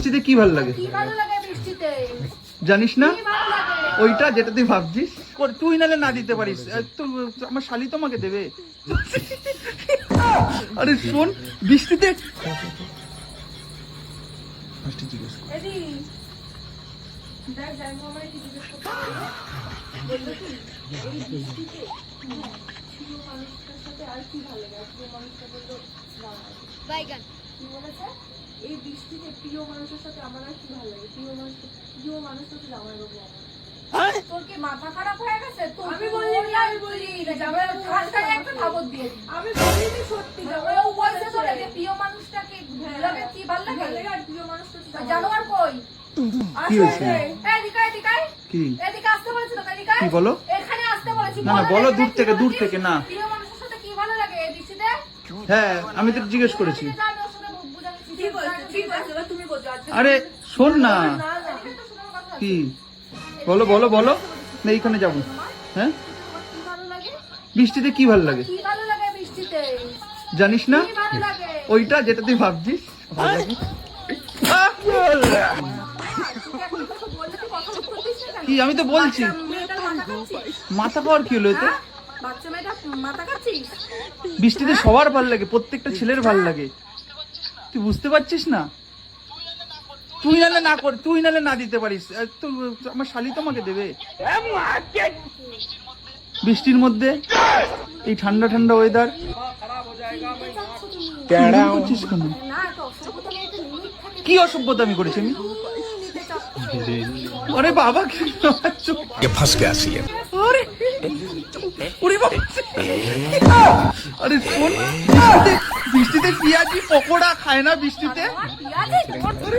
বৃষ্টিতে কি ভালো লাগে? কি ভালো লাগে বৃষ্টিতে? জানিস না কি ভালো লাগে? ওইটা যেটা তুই ভাবছিস। তুই নালে না দিতে পারিস, আমার শালি তোমাকে দেবে। আরে শোন, বৃষ্টিতে জিজ্ঞেস কর। এদি দেখ জানো আমারে কি জিজ্ঞেস করতে বললো কি এই বৃষ্টিতে প্রিয় মানুষটার সাথে আর কি ভালো লাগে? প্রিয় মানুষটা বললো বাইগান। কি বলেছে? এই বৃষ্টিতে প্রিয় মানুষের সাথে আমার আর কি ভালো লাগে? প্রিয় মানুষটা তো জামাই বাবু আমার। তোর কি মাথা খারাপ হয়ে গেছে? আমি বলি জামাই ঠান্ডায় একটা খবর দিয়ে আমি বলিনি সত্যি জামাই ও বলছে তোর যে প্রিয় মানুষটাকে লাগে কি ভালো লাগে? আর প্রিয় মানুষটা জানোয়ার কই? কি হয়েছে? কি এদিকে আসতে বলেছিল এদিকে কি বলো? এখানে আসতে বলেছি। না না বলো, দূর থেকে না। প্রিয় মানুষের সাথে কি ভালো লাগে এই বৃষ্টিতে? হ্যাঁ আমি তো জিজ্ঞেস করেছি। ঠিক আছে তুমি বলছো। আরে শোন না, কি বলো বলো বলো না, এইখানে যাবো। হ্যাঁ কি ভালো লাগে? বৃষ্টিতে কি ভালো লাগে? কি ভালো লাগে বৃষ্টিতে? জানিস না কি ভালো লাগে? ওইটা যেটা তুই ভাবছিস। ভালো লাগে। কি আমি তো বলছি, মাথা খাওয়ার কি হলো এতে? বাচ্চা মেয়েটা মাথা খাচ্ছিস? বৃষ্টিতে সবার ভাল লাগে, প্রত্যেকটা ছেলের ভাল লাগে। তুই বুঝতে পারছিস না? তুই নালে না দিতে পারিস, আমার শালি তোমাকে দেবে। বৃষ্টির মধ্যে এই ঠান্ডা ঠান্ডা ওয়েদার করছিস কেন? না তো অসভ্যতা মেয়ে তো লিমিট থাকে। কি অসভ্যতা আমি করেছি আমি? নিতে চাচ্ছিস? আরে বাবা ये फंस गया सी है। আরে ওরে বাবা, আরে শোন, বৃষ্টিতে পিয়াজি পকোড়া খায় না বৃষ্টিতে। পেঁয়াজি তোর